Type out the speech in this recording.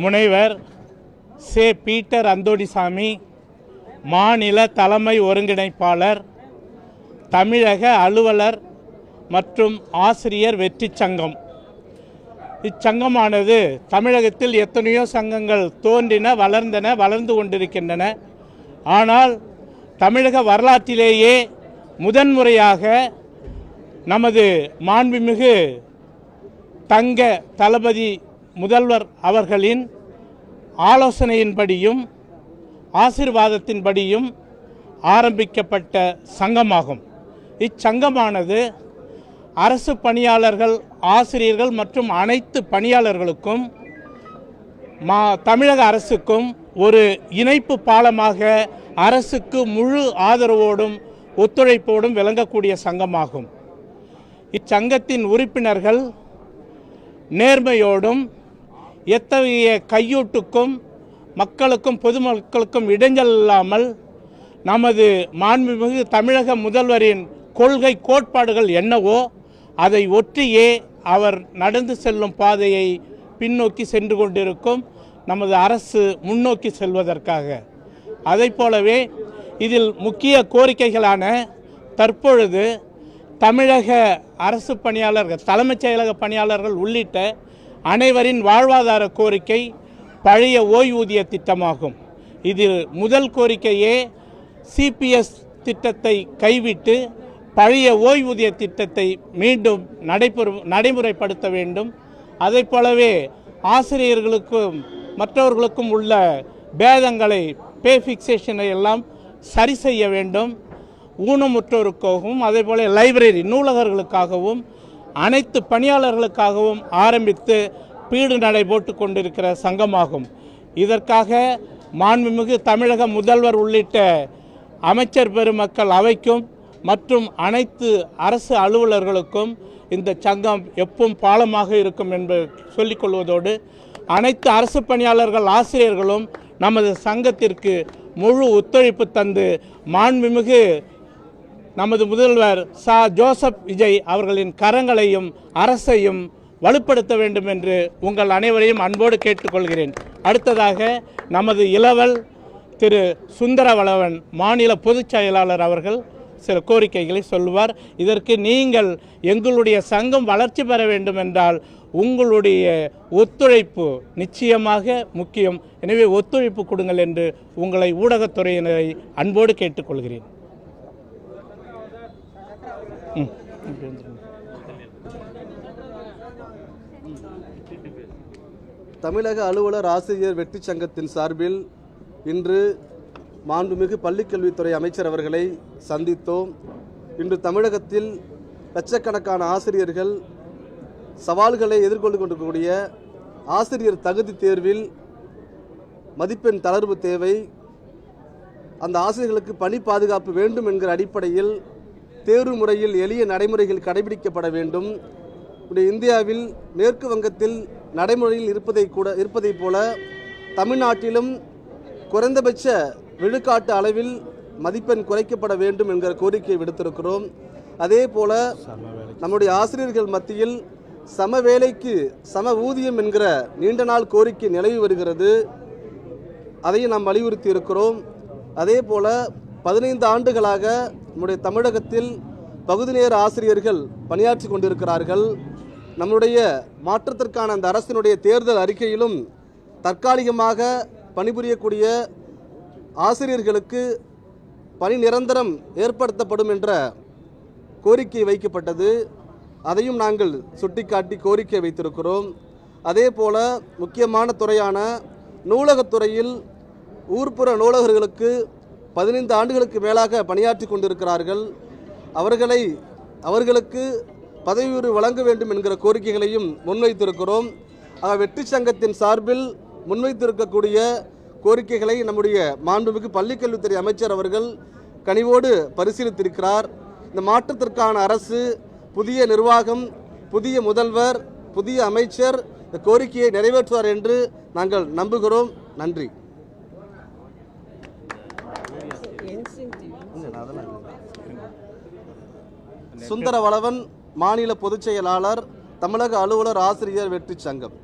முனைவர் சே. பீட்டர் அந்தோணிசாமி, மாநில தலைமை ஒருங்கிணைப்பாளர், தமிழக அலுவலர் மற்றும் ஆசிரியர் வெற்றி சங்கம். இச்சங்கமானது தமிழகத்தில் எத்தனையோ சங்கங்கள் தோன்றின, வளர்ந்து கொண்டிருக்கின்றன. ஆனால் தமிழக வரலாற்றிலேயே முதன்முறையாக நமது மாண்புமிகு தங்க தளபதி முதல்வர் அவர்களின் ஆலோசனையின்படியும் ஆசீர்வாதத்தின்படியும் ஆரம்பிக்கப்பட்ட சங்கமாகும். இச்சங்கமானது அரசு பணியாளர்கள், ஆசிரியர்கள் மற்றும் அனைத்து பணியாளர்களுக்கும் தமிழக அரசுக்கும் ஒரு இணைப்பு பாலமாக அரசுக்கு முழு ஆதரவோடும் ஒத்துழைப்போடும் விளங்கக்கூடிய சங்கமாகும். இச்சங்கத்தின் உறுப்பினர்கள் நேர்மையோடும் எத்தகைய கையூட்டுக்கும் மக்களுக்கும் பொதுமக்களுக்கும் இடைஞ்சல் இல்லாமல் நமது மாண்புமிகு தமிழக முதல்வரின் கொள்கை கோட்பாடுகள் என்னவோ அதை ஒற்றியே அவர் நடந்து செல்லும் பாதையை பின்னோக்கி சென்று கொண்டிருக்கும் நமது அரசு முன்னோக்கி செல்வதற்காக. அதை போலவே இதில் முக்கிய கோரிக்கைகளான தற்பொழுது தமிழக அரசு பணியாளர்கள், தலைமைச் செயலக பணியாளர்கள் உள்ளிட்ட அனைவரின் வாழ்வாதார கோரிக்கை பழைய ஓய்வூதிய திட்டமாகும். இதில் முதல் கோரிக்கையே சிபிஎஸ் திட்டத்தை கைவிட்டு பழைய ஓய்வூதிய திட்டத்தை மீண்டும் நடைமுறைப்படுத்த வேண்டும். அதை போலவே ஆசிரியர்களுக்கும் மற்றவர்களுக்கும் உள்ள பேதங்களை, பே ஃபிக்சேஷனை எல்லாம் சரி செய்ய வேண்டும். ஊனமுற்றோருக்காகவும் அதேபோல லைப்ரரி நூலகர்களுக்காகவும் அனைத்து பணியாளர்களுக்காகவும் ஆரம்பித்து பீடு நடை போட்டு கொண்டிருக்கிற சங்கமாகும். இதற்காக மாண்புமிகு தமிழக முதல்வர் உள்ளிட்ட அமைச்சர் பெருமக்கள் அவைக்கும் மற்றும் அனைத்து அரசு அலுவலர்களுக்கும் இந்த சங்கம் எப்பவும் பாலமாக இருக்கும் என்று சொல்லிக்கொள்வதோடு அனைத்து அரசு பணியாளர்கள், ஆசிரியர்களும் நமது சங்கத்திற்கு முழு ஒத்துழைப்பு தந்து மாண்புமிகு நமது முதல்வர் ச. ஜோசப் விஜய் அவர்களின் கரங்களையும் அரசையும் வலுப்படுத்த வேண்டும் என்று உங்கள் அனைவரையும் அன்போடு கேட்டுக்கொள்கிறேன். அடுத்ததாக நமது இளவல் திரு சுந்தரவளவன் மாநில பொதுச் செயலாளர் அவர்கள் சில கோரிக்கைகளை சொல்லுவார். இதற்கு நீங்கள் எங்களுடைய சங்கம் வளர்ச்சி பெற வேண்டும் என்றால் உங்களுடைய ஒத்துழைப்பு நிச்சயமாக முக்கியம். எனவே ஒத்துழைப்பு கொடுங்கள் என்று உங்களை ஊடகத்துறையினரை அன்போடு கேட்டுக்கொள்கிறேன். தமிழக அலுவலர் ஆசிரியர் வெற்றி சங்கத்தின் சார்பில் இன்று மாண்புமிகு பள்ளிக்கல்வித்துறை அமைச்சர் அவர்களை சந்தித்தோம். இன்று தமிழகத்தில் லட்சக்கணக்கான ஆசிரியர்கள் சவால்களை எதிர்கொண்டு கொண்டிருக்கக்கூடிய ஆசிரியர் தகுதி தேர்வில் மதிப்பெண் தளர்வு தேவை, அந்த ஆசிரியர்களுக்கு பணி பாதுகாப்பு வேண்டும் என்கிற அடிப்படையில் தேர்வு முறையில் எளிய நடைமுறைகள் கடைபிடிக்கப்பட வேண்டும். இந்தியாவில் மேற்கு வங்கத்தில் நடைமுறையில் இருப்பதைப் போல தமிழ்நாட்டிலும் குறைந்தபட்ச விழுக்காட்டு அளவில் மதிப்பெண் குறைக்கப்பட வேண்டும் என்கிற கோரிக்கையை விடுத்திருக்கிறோம். அதே போல நம்முடைய ஆசிரியர்கள் மத்தியில் சம வேலைக்கு சம ஊதியம் என்கிற நீண்ட நாள் கோரிக்கை நிலவி வருகிறது. அதையும் நாம் வலியுறுத்தி இருக்கிறோம். அதே போல 15 ஆண்டுகளாக நம்முடைய தமிழகத்தில் பகுதி நேர ஆசிரியர்கள் பணியாற்றி கொண்டிருக்கிறார்கள். நம்முடைய மாற்றத்திற்கான அந்த அரசினுடைய தேர்தல் அறிக்கையிலும் தற்காலிகமாக பணிபுரியக்கூடிய ஆசிரியர்களுக்கு பணி நிரந்தரம் ஏற்படுத்தப்படும் என்ற கோரிக்கை வைக்கப்பட்டது. அதையும் நாங்கள் சுட்டிக்காட்டி கோரிக்கை வைத்திருக்கிறோம். அதே போல முக்கியமான துறையான நூலகத்துறையில் ஊர்ப்புற நூலகர்களுக்கு 15 ஆண்டுகளுக்கு மேலாக பணியாற்றி கொண்டிருக்கிறார்கள். அவர்களுக்கு பதவி உயர்வு வழங்க வேண்டும் என்கிற கோரிக்கைகளையும் முன்வைத்திருக்கிறோம். வெற்றி சங்கத்தின் சார்பில் முன்வைத்திருக்கக்கூடிய கோரிக்கைகளை நம்முடைய மாண்புமிகு பள்ளிக்கல்வித்துறை அமைச்சர் அவர்கள் கனிவோடு பரிசீலித்திருக்கிறார். இந்த மாற்றத்திற்கான அரசு, புதிய நிர்வாகம், புதிய முதல்வர், புதிய அமைச்சர் இந்த கோரிக்கையை நிறைவேற்றுவார் என்று நாங்கள் நம்புகிறோம். நன்றி. சுந்தரவளவன், மாநில பொதுச் செயலாளர், தமிழக அலுவலர் ஆசிரியர் வெற்றி சங்கம்.